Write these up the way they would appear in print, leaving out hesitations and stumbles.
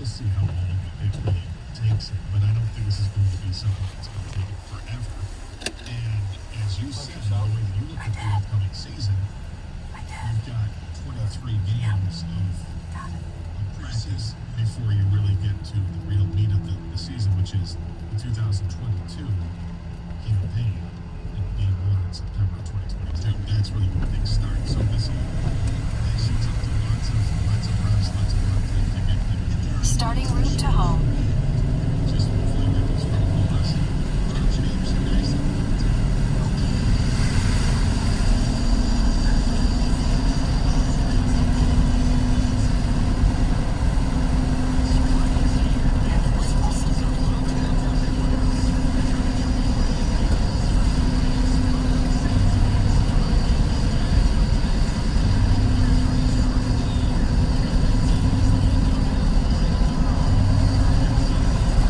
we'll see how long it really takes it. But I don't think this is going to be something that's going to take it forever. And as you said, the way that you look at the upcoming season, you've got 23 games of practice before you really get to the real meat of the season, which is the 2022 campaign and game one in September of 2022. That's really when things start. So this seems up to lots of reps, lots of work to get things. Starting route to home. Just hopefully get those from us. James, you guys.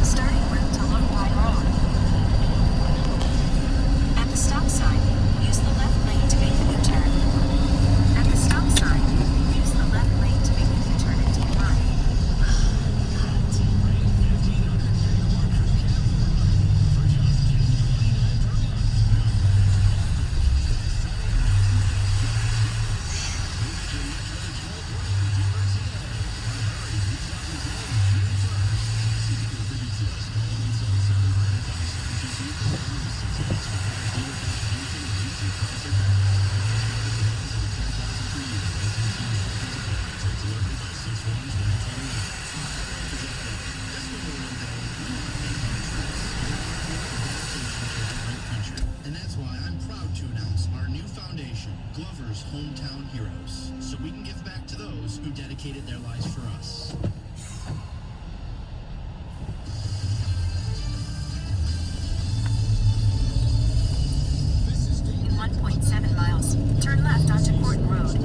Starting route to Low Road. At the stop sign, use the left lane to make the U-turn. At the stop sign, use the left lane to make the U-turn and take right. And that's why I'm proud to announce our new foundation, Glover's Hometown Heroes, so we can give back to those who dedicated their lives for us. In 1.7 miles, turn left onto Corton Road.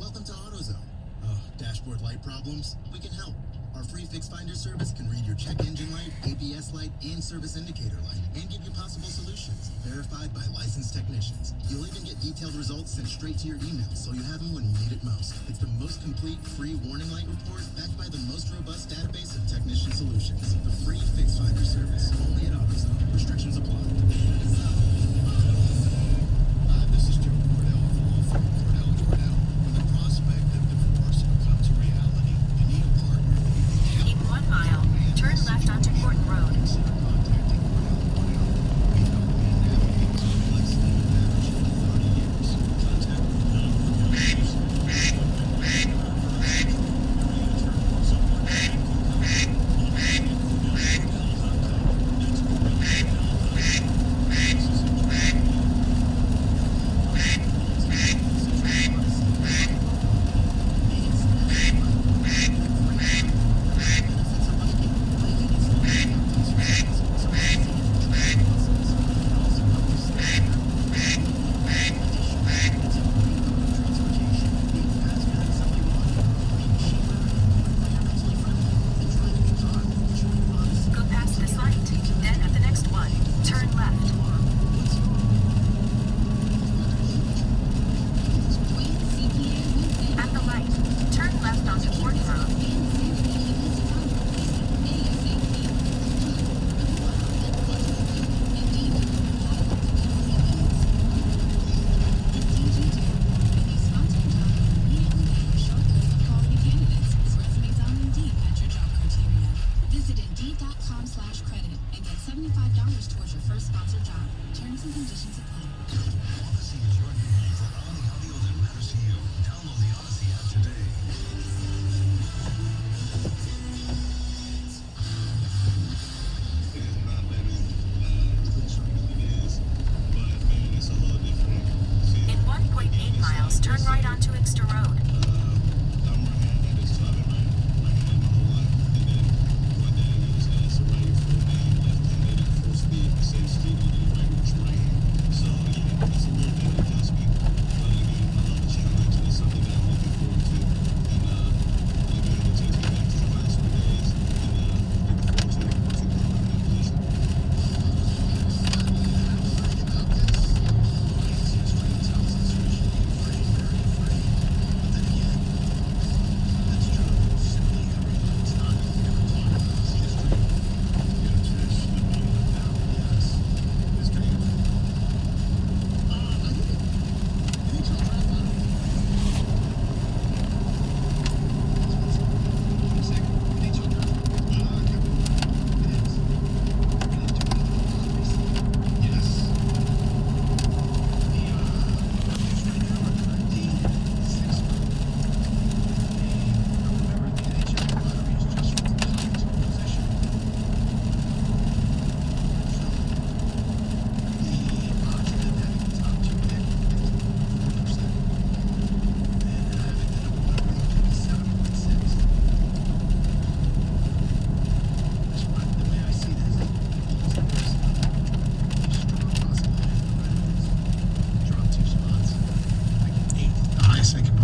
Welcome to AutoZone. Oh, dashboard light problems? We can help. Our free Fix Finder service can read your check engine light, ABS light, and service indicator light, and give you possible solutions, verified by licensed technicians. You'll even get detailed results sent straight to your email, so you have them when you need it most. It's the most complete free warning light report, backed by the most robust database of technician solutions. The free Fix Finder service, only at AutoZone. Restrictions apply. This is Joe Cordell of the law firm Cordell & Cordell. When the prospect of divorce becomes a reality, you need a partner. In 1 mile, turn left onto Corton Road. Consider contacting Cordell & Cordell. We help you navigate complex legal matters for 30 years. Contact Cordell.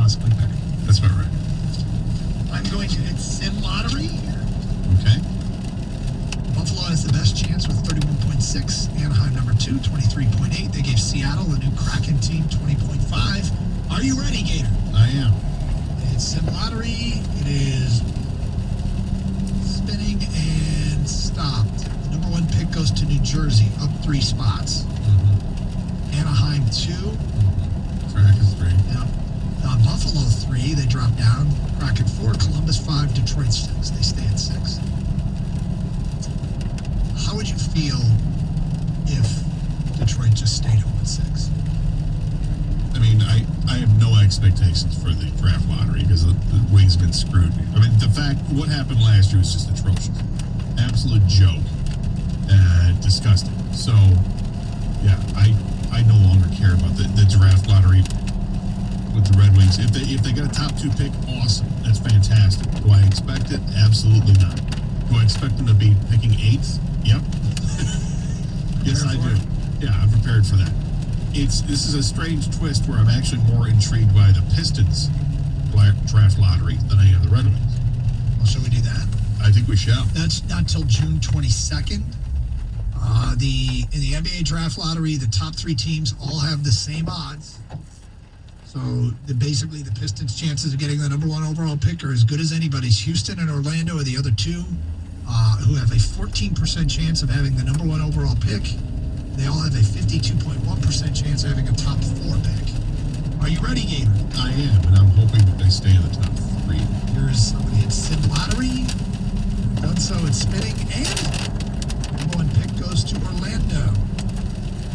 possibly better. That's about right. I'm going to hit Sim Lottery. Okay. Buffalo has the best chance with 31.6. Anaheim number 2, 23.8. They gave Seattle, the new Kraken team, 20.5. Are you ready, Gator? I am. It's Sim Lottery. It is spinning and stopped. Number 1 pick goes to New Jersey, up 3 spots. Anaheim 2. Track is 3. Now, Buffalo 3, they drop down. Kraken 4, Columbus 5, Detroit 6. They stay at 6. How would you feel if Detroit just stayed at 1-6? I mean, I have no expectations for the draft lottery because the Wings been screwed. I mean, what happened last year was just atrocious. Absolute joke. Disgusting. So, yeah, I no longer care about the draft lottery with the Red Wings. If they get a top 2 pick, awesome. That's fantastic. Do I expect it? Absolutely not. Do I expect them to be picking 8th? Yep. Yes, I do. Yeah, I'm prepared for that. This is a strange twist where I'm actually more intrigued by the Pistons draft lottery than I am the Red Wings. Well, shall we do that? I think we shall. That's not till June 22nd. In the NBA draft lottery, the top 3 teams all have the same odds. So basically, the Pistons' chances of getting the number 1 overall pick are as good as anybody's. Houston and Orlando are the other 2, who have a 14% chance of having the number 1 overall pick. They all have a 52.1% chance of having a top 4 pick. Are you ready, Gator? I am, and I'm hoping that they stay in the top 3. Here's somebody at Sim Lottery. Done so, it's spinning, and number 1 pick goes to Orlando.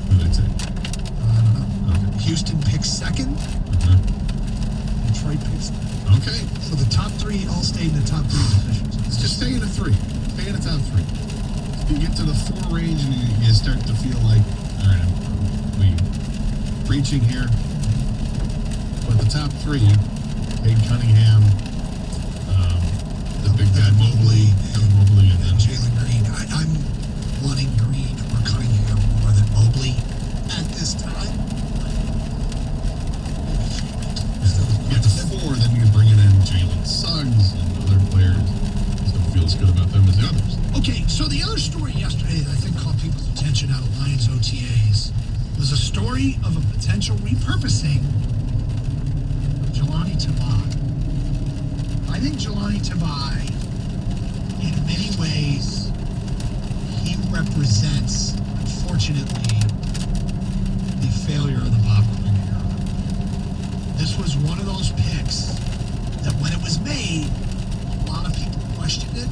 Who did they take? I don't know. Okay. Houston picks 2nd. Detroit picks 3rd. Okay. So the top 3 all stayed in the top 3 positions. Let's just stay in the 3. Stay in the top 3. You get to the 4 range and you start to feel like, all right, we preaching here. But the top 3, Cade Cunningham, the big guy Mobley, and then Jalen Green. I'm wanting Green or Cunningham more than Mobley at this time. at the 4, then you can bring in Jalen Suggs and other players. Just don't feel as good about them as the others. Okay, so the other story yesterday that I think caught people's attention out of Lions OTAs was a story of a potential repurposing of Jelani Tavai. I think Jelani Tavai, in many ways, he represents, unfortunately, the failure of the Bob Quinn era. This was one of those picks that when it was made, a lot of people questioned it.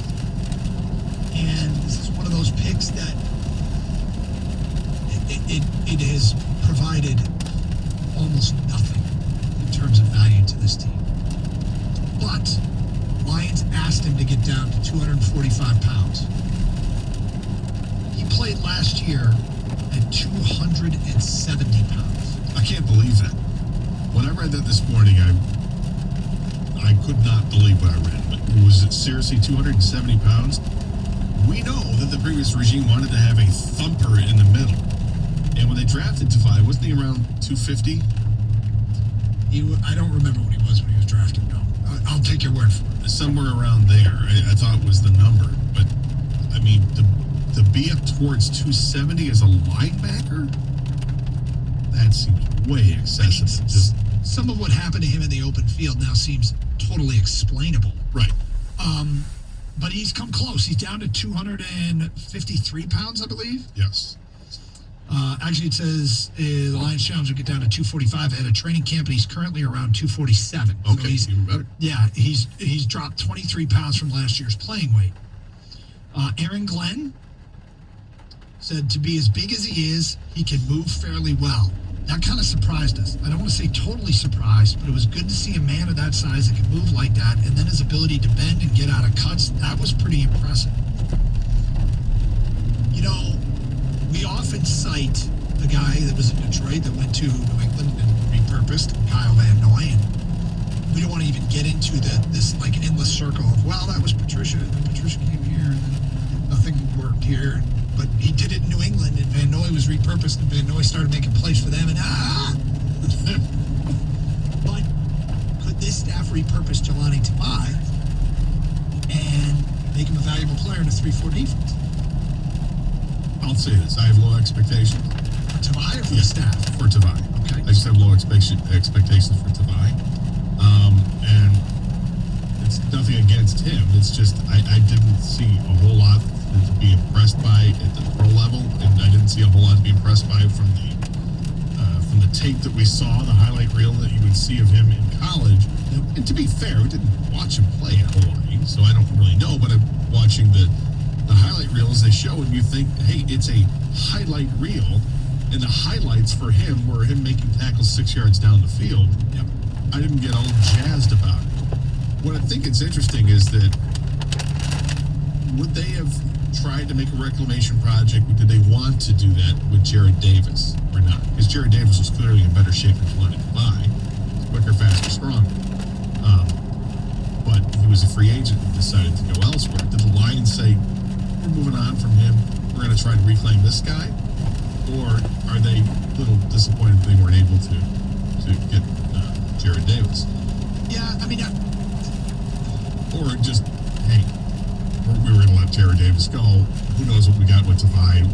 And this is one of those picks that it has provided almost nothing in terms of value to this team. But Lions asked him to get down to 245 pounds. He played last year at 270 pounds. I can't believe that. When I read that this morning, I could not believe what I read. But was it seriously 270 pounds? We know that the previous regime wanted to have a thumper in the middle. And when they drafted Tavai, wasn't he around 250? I don't remember what he was when he was drafted, no. I'll take your word for it. Somewhere around there, I thought was the number. But, I mean, to be up towards 270 as a linebacker? That seems way excessive. Just some of what happened to him in the open field now seems totally explainable. right. But he's come close. He's down to 253 pounds, I believe. Yes. Actually, it says the Lions Challenge will get down to 245 at a training camp, and he's currently around 247. Okay, So he's, even better. yeah, he's dropped 23 pounds from last year's playing weight. Aaron Glenn said to be as big as he is, he can move fairly well. That kind of surprised us. I don't want to say totally surprised, but it was good to see a man of that size that can move like that, and then his ability to bend and get out of cuts, that was pretty impressive. You know, we often cite the guy that was in Detroit that went to New England and repurposed, Kyle Van Noy, and we don't want to even get into this like endless circle of, well, that was Patricia, and then Patricia came here, and then nothing worked here. But he did it in New England, and Van Noy was repurposed, and Van Noy started making plays for them, and but could repurpose Jelani Tavai and make him a valuable player in a 3-4 defense. I'll say this: I have low expectations For Tavai or for the staff? for Tavai. Okay. I just have low expectations for Tavai, and it's nothing against him. It's just I didn't see a whole lot to be impressed by at the pro level, and I didn't see a whole lot to be impressed by from the tape that we saw, the highlight reel that you would see of him in college. And to be fair, we didn't watch him play at Hawaii, so I don't really know. But I'm watching the highlight reels they show, and you think, hey, it's a highlight reel, and the highlights for him were him making tackles 6 yards down the field. Yep. I didn't get all jazzed about it. What I think is interesting is that would they have tried to make a reclamation project? Did they want to do that with Jared Davis or not? Because Jared Davis was clearly in better shape than Jelani Tavai. Quicker, faster, stronger. But he was a free agent and decided to go elsewhere. Did the Lions say, we're moving on from him, we're going to try to reclaim this guy? Or are they a little disappointed they weren't able to get Jared Davis? Yeah, I mean, Or just, hey, we were going to let Jared Davis go. Who knows what we got with Tavai?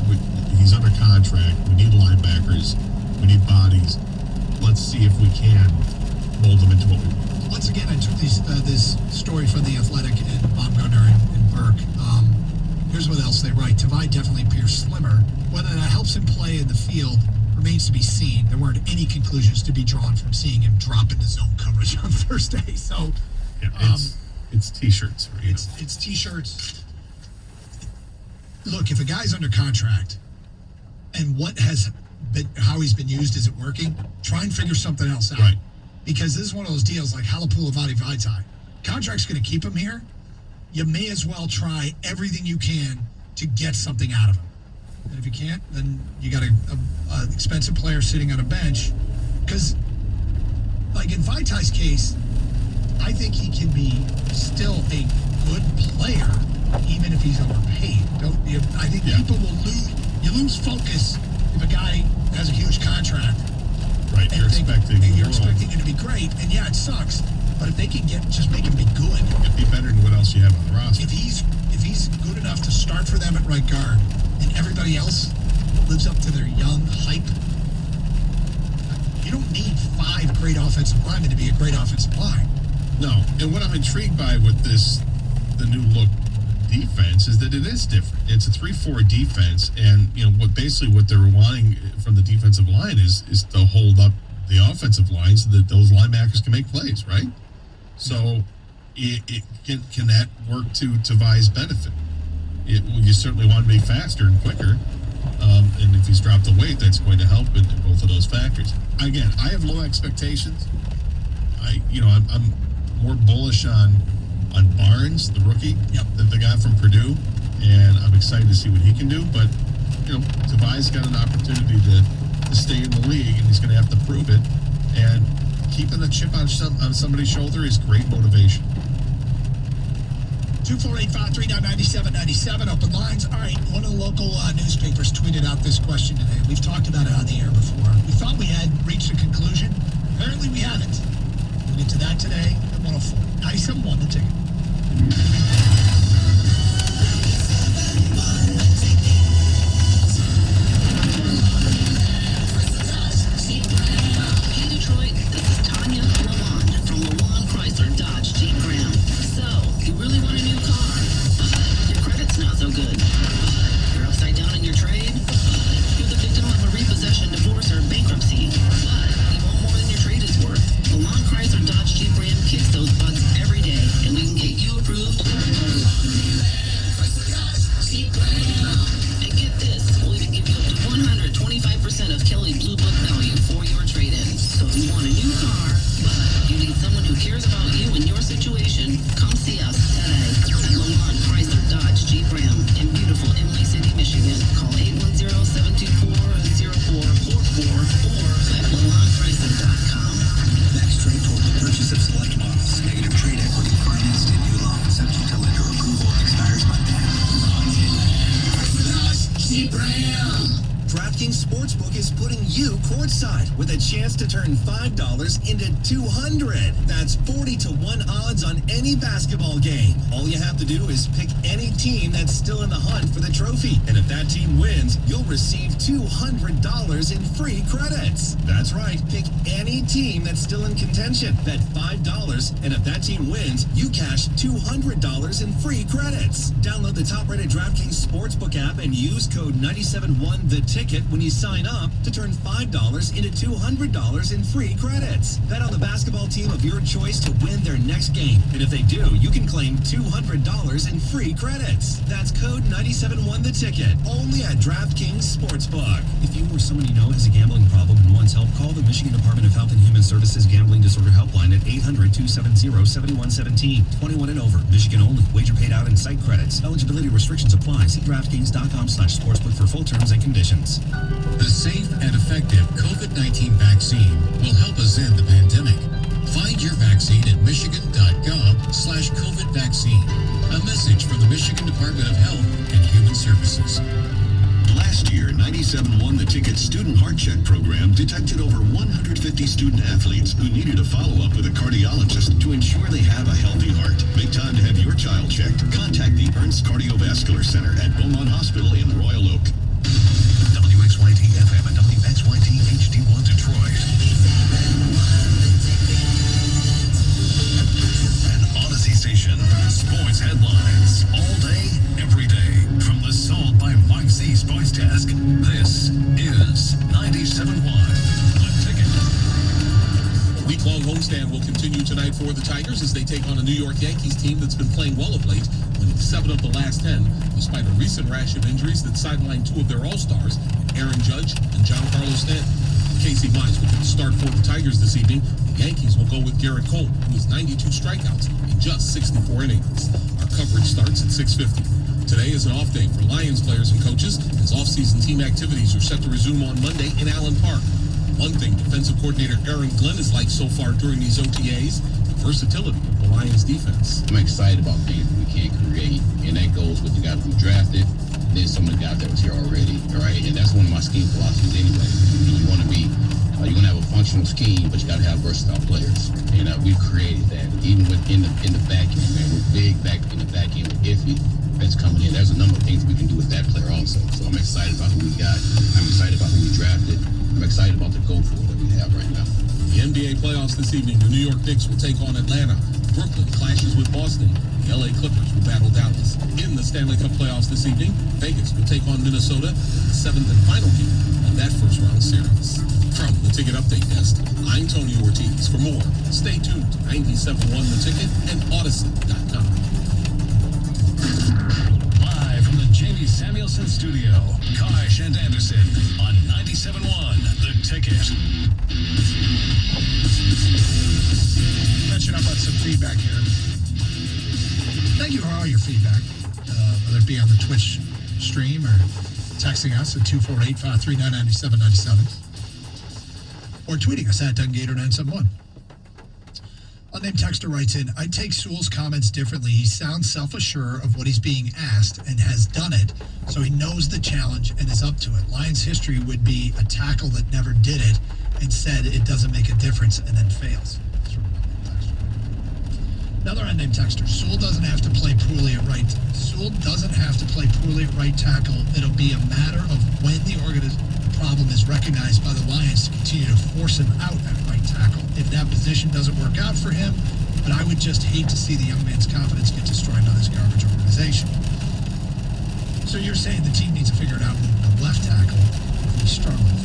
He's under contract. We need linebackers. We need bodies. Let's see if we can mold them into what we want. once again, I took this story from The Athletic and Baumgartner and Burke. Here's what else they write. Tavai definitely appears slimmer. Whether that helps him play in the field remains to be seen. There weren't any conclusions to be drawn from seeing him drop into zone coverage on Thursday. So, yeah, it's t-shirts. It's t-shirts. Look, if a guy's under contract and how he's been used isn't working, try and figure something else out. Right. Because this is one of those deals like Halapula Vati Vaitai. Contract's going to keep him here. You may as well try everything you can to get something out of him. And if you can't, then you got an expensive player sitting on a bench. Because, like in Vaitai's case, I think he can be still a good player, even if he's overpaid. I think people will lose focus if a guy has a huge contract. Right, you're expecting it to be great, and yeah, it sucks. But if they can just make him be good, it'd be better than what else you have on the roster. If he's good enough to start for them at right guard, and everybody else lives up to their young hype, you don't need 5 great offensive linemen to be a great offensive line. No, and what I'm intrigued by with the new look defense is that it is different. It's a 3-4 defense, and what they're wanting from the defensive line is to hold up the offensive line so that those linebackers can make plays, right? So can that work to Tavai's benefit? You certainly want to be faster and quicker, and if he's dropped the weight, that's going to help in both of those factors. Again, I have low expectations. I'm more bullish on Barnes, the rookie, than the guy from Purdue, and I'm excited to see what he can do. But Tavai's got an opportunity to stay in the league, and he's going to have to prove it. And keeping the chip on somebody's shoulder is great motivation. 248-539-9797, open lines. All right, one of the local newspapers tweeted out this question today. We've talked about it on the air before. We thought we had reached a conclusion. Apparently we haven't. We'll get to that today at 104. 97.1 The Ticket. Hey Detroit, this is Tanya Lamont from Lamont Chrysler Dodge Jeep Ram. So, you really want a new car, but your credit's not so good. You're upside down in your trade. You're the victim of a repossession, divorce, or bankruptcy. But you want more than your trade is worth. Lamont Chrysler Dodge Jeep Ram kicks those bugs every day, and we can get you approved DraftKings Sportsbook is putting you courtside with a chance to turn $5 into $200. That's 40-1 odds on any basketball game. All you have to do is pick any team that's still in the hunt for the trophy. And if that team wins, you'll receive $200 in free credits. That's right. Pick any team that's still in contention. Bet $5, and if that team wins, you cash $200 in free credits. Download the top-rated DraftKings Sportsbook app and use code 971THETICKET when you sign up to turn $5 into $200 in free credits. Bet on the basketball team of your choice to win their next game. And if they do, you can claim $200 in free credits. That's code 971THETICKET, only at DraftKings Sportsbook. If you or someone you know has a gambling problem and wants help, call the Michigan Department of Health and Human Services Gambling Disorder Helpline at 800-270-7117. 21 and over. Michigan only. Wager paid out in site credits. Eligibility restrictions apply. See DraftKings.com/sportsbook for full terms and conditions. The safe and effective COVID-19 vaccine will help us end the pandemic. Find your vaccine at michigan.gov/COVID vaccine. A message from the Michigan Department of Health and Human Services. Last year, 97.1 The Ticket Student Heart Check program detected over 150 student athletes who needed a follow-up with a cardiologist to ensure they have a healthy heart. Make time to have your child checked. Contact the Ernst Cardiovascular Center at Beaumont Hospital in Royal Oak. WXYT-FM and WXYT-HD1 Detroit. An Odyssey station. Sports headlines. All day, every day. From the Sold by Mike Z Sports Desk. This is 97.1 The Ticket. A week-long homestand will continue tonight for the Tigers as they take on a New York Yankees team that's been playing well of late, winning 7 of the last 10, despite a recent rash of injuries that sidelined 2 of their All-Stars, Aaron Judge and Giancarlo Stanton. Casey Mize will get the start for the Tigers this evening. The Yankees will go with Garrett Cole, who has 92 strikeouts in just 64 innings. Our coverage starts at 6:50. Today is an off day for Lions players and coaches as off-season team activities are set to resume on Monday in Allen Park. One thing defensive coordinator Aaron Glenn has liked so far during these OTAs, the versatility of the Lions defense. I'm excited about things we can create, and that goes with the guys we drafted, and then some of the guys that was here already, all right? And that's one of my scheme philosophies anyway. You want to be, you're going to have a functional scheme, but you got to have versatile players. And we've created that. Even in the back end, man, we're big back in the back end with Iffy. That's coming in. There's a number of things we can do with that player also. So I'm excited about who we got. I'm excited about who we drafted. I'm excited about the go-for that we have right now. The NBA playoffs this evening, the New York Knicks will take on Atlanta. Brooklyn clashes with Boston. The LA Clippers will battle Dallas. In the Stanley Cup playoffs this evening, Vegas will take on Minnesota in the 7th and final game of that first-round series. From the Ticket Update Desk, I'm Tony Ortiz. For more, stay tuned to 97.1 The Ticket and Odyssey.com. Live from the Jamie Samuelson Studio, Kosh and Anderson on 97.1 The Ticket. Catching up on some feedback here. Thank you for all your feedback, whether it be on the Twitch stream or texting us at 248-539-9797 or tweeting us at DunGator971. Unnamed texter writes in, I take Sewell's comments differently. He sounds self-assured of what he's being asked and has done it, so he knows the challenge and is up to it. Lions history would be a tackle that never did it and said it doesn't make a difference and then fails. Another unnamed texter, Sewell doesn't have to play poorly at right. Sewell doesn't have to play poorly at right tackle. It'll be a matter of when the problem is recognized by the Lions to continue to force him out at right tackle. If that position doesn't work out for him, but I would just hate to see the young man's confidence get destroyed by this garbage organization. So you're saying the team needs to figure it out with the left tackle if he's struggling.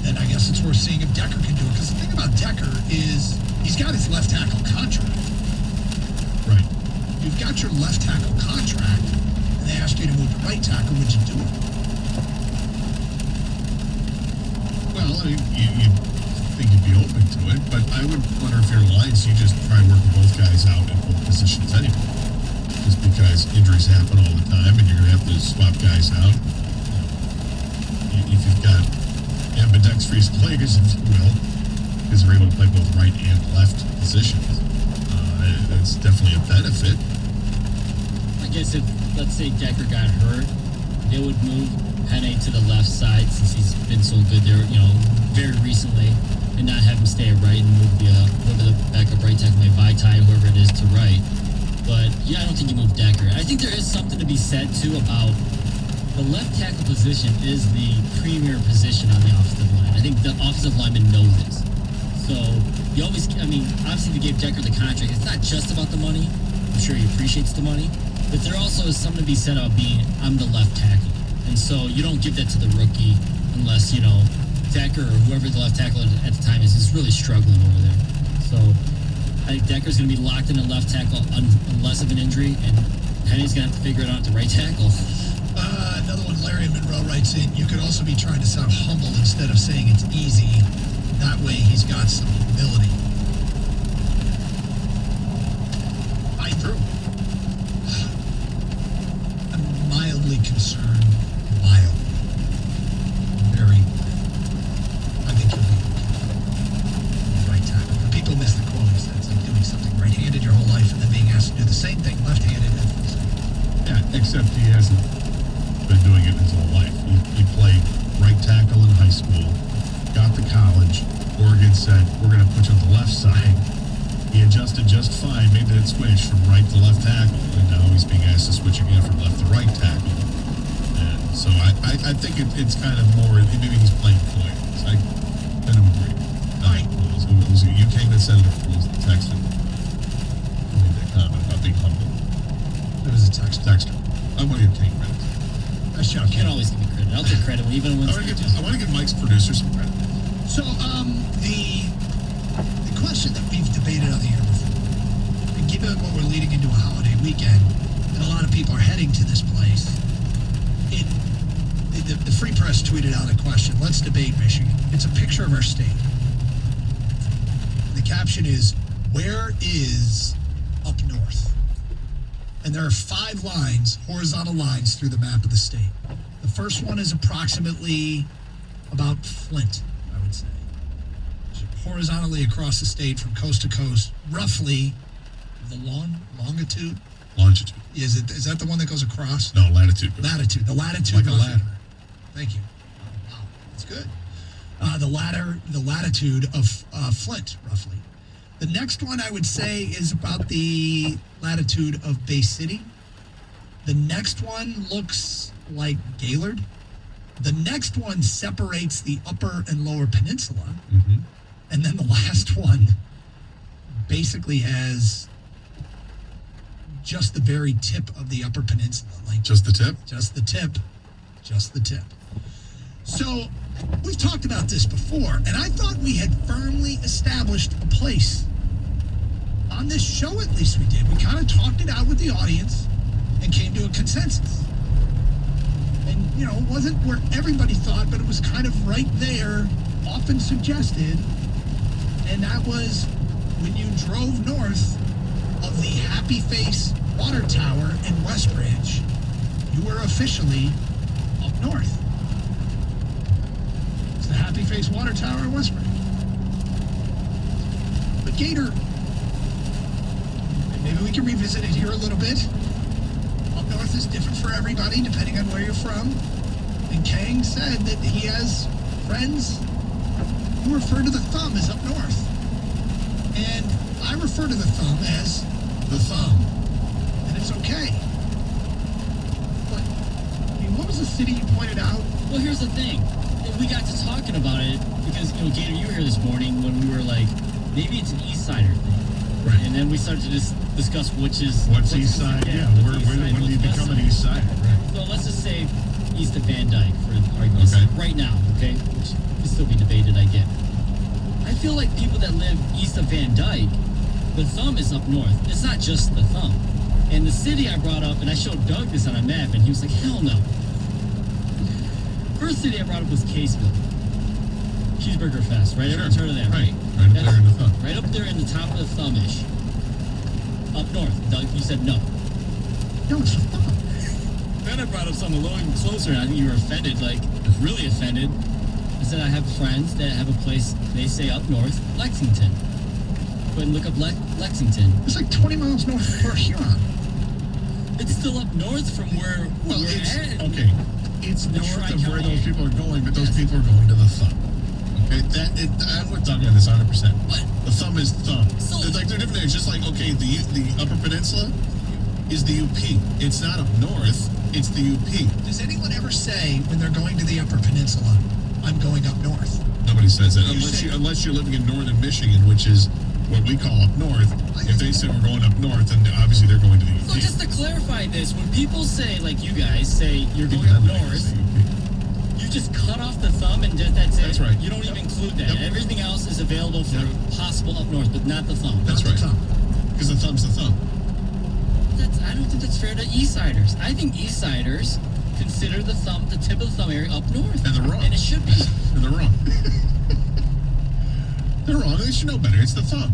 And I guess it's worth seeing if Decker can do it, because the thing about Decker is he's got his left tackle contract. Right. You've got your left tackle contract, and they asked you to move to right tackle. Would you do it? Well, you think you'd be open to it, but I would wonder if you're Lions, you just try working both guys out at both positions anyway. Just because injuries happen all the time, and you're going to have to swap guys out. If you've got ambidextrous players, if you will, because they're able to play both right and left positions, it's definitely a benefit. I guess if, let's say, Decker got hurt, they would move Penne to the left side since he's been so good there, very recently, and not have him stay at right and move the backup right tackle, my Vitae, whoever it is, to right. But yeah, I don't think you move Decker. I think there is something to be said too about the left tackle position is the premier position on the offensive line. I think the offensive linemen know this. So you always, obviously they gave Decker the contract. It's not just about the money. I'm sure he appreciates the money, but there also is something to be said about I'm the left tackle. And so you don't give that to the rookie unless, Decker or whoever the left tackle at the time is really struggling over there. So I think Decker's going to be locked in at left tackle unless of an injury, and Penny's going to have to figure it out at the right tackle. Another one, Larry Monroe writes in, you could also be trying to sound humble instead of saying it's easy. That way he's got some humility. I through. I'm mildly concerned. Very. I think you'll be right tackle. People miss the quote. It's like doing something right-handed your whole life and then being asked to do the same thing left-handed. Yeah, except he hasn't been doing it his whole life. He played right tackle in high school, got to college. Oregon said, we're going to put you on the left side. He adjusted just fine, made that switch from right to left tackle, and now he's being asked to switch again from left to right tackle. And so I think it's kind of more, maybe he's playing coy. I don't agree. It was you came and said it, it was the texter. I made that comment about being humble. It was a texter. I want to give Kane credit. Nice job, You can't always give me credit. I'll take credit even when I want to give Mike's producer some credit. So, the question that we've debated on the air before, and given what we're leading into a holiday weekend, and a lot of people are heading to this place, the Free Press tweeted out a question, let's debate Michigan. It's a picture of our state. The caption is, where is up north? And there are 5 lines, horizontal lines, through the map of the state. The first one is approximately about Flint, I would say. Horizontally across the state from coast to coast, roughly the longitude. Longitude. Is that the one that goes across? No, latitude. Latitude. The latitude. Like a ladder. Thank you. Wow, that's good. The latitude of Flint, roughly. The next one I would say is about the latitude of Bay City. The next one looks like Gaylord. The next one separates the upper and lower peninsula. Mm-hmm. And then the last one basically has just the very tip of the upper peninsula. Like Just the tip? Just the tip. Just the tip. So we've talked about this before, and I thought we had firmly established a place. On this show, at least we did. We kind of talked it out with the audience and came to a consensus. And, it wasn't where everybody thought, but it was kind of right there, often suggested. And that was when you drove north of the Happy Face Water Tower in Westbridge, you were officially up north. It's the Happy Face Water Tower in Westbridge. But Gator, maybe we can revisit it here a little bit. Up north is different for everybody, depending on where you're from. And Kang said that he has friends who refer to the thumb as up north. And I refer to the thumb as the thumb. And it's okay. But, what was the city you pointed out? Well, here's the thing. We got to talking about it because, Gator, you were here this morning when we were like, maybe it's an East Sider thing. Right. And then we started to discuss what's East Side. Yeah, when do you become an East Sider? Right. So let's just say east of Van Dyke for argument's sake right now, okay? Which can still be debated, I get. I feel like people that live east of Van Dyke, the thumb is up north. It's not just the thumb. And the city I brought up, and I showed Doug this on a map, and he was like, hell no. First city I brought up was Caseville. Cheeseburger Fest, right? Everyone's heard of that, right? Right up there in the thumb. Right up there in the top of the thumb-ish. Up north. Doug, you said no. No, it's the thumb. Then I brought up something a little even closer, and I think you were offended, like, really offended. I said I have friends that have a place, they say up north, Lexington. Go ahead and look up Lexington. It's like 20 miles north of Port Huron. It's still up north from where we're at. Okay. it's north of where those people are going, but those people are going to the thumb. Okay, I'm with Doug on this 100%. What? The thumb is thumb. So- It's like they're different things. Just like, okay, the Upper Peninsula is the UP. It's not up north. It's the UP. Does anyone ever say when they're going to the Upper Peninsula, I'm going up north? Nobody says that You say- unless you're living in northern Michigan, which is what we call up north. If they say we're going up north, then obviously they're going to the UP. So just to clarify this, when people say, like you guys say, you're going up north, you just cut off the thumb and that's it. That's right. You don't even include that. Yep. Everything else is available for possible up north, but not the thumb. That's Not the right. thumb. Because the thumb's the thumb. I don't think that's fair to Eastsiders. I think Eastsiders consider the thumb, the tip of the thumb area up north. And they're wrong. And it should be. And they're wrong. They're wrong. They should know better. It's the thumb.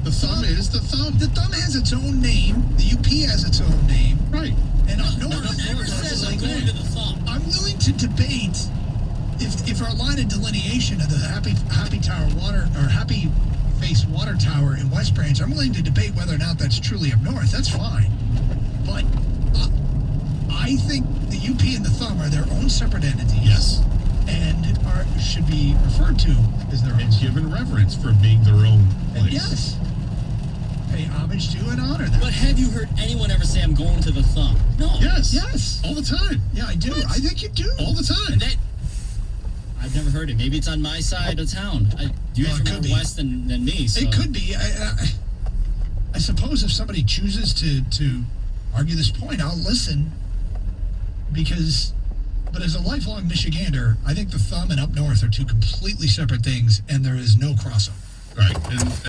The thumb is the thumb. The thumb has its own name. The UP has its own name. Right. And up No north, one ever says I'm going to the thumb. I'm willing to debate if our line of delineation of the Happy Tower water or Happy Face water tower in West Branch, I'm willing to debate whether or not that's truly up north. That's fine. But I think the UP and the thumb are their own separate entities. Yes. And should be referred to as their own. And given reverence for being their own place. And yes. Pay homage to and honor them. But have you heard anyone ever say I'm going to the thumb? No. Yes. Yes. All the time. Yeah, I do. What? I think you do. All the time. And that, I've never heard it. Maybe it's on my side of town. You guys Well, it are could more be. west than me. So. It could be. I suppose if somebody chooses to argue this point, I'll listen. But as a lifelong Michigander, I think the thumb and up north are two completely separate things, and there is no crossover. Right. And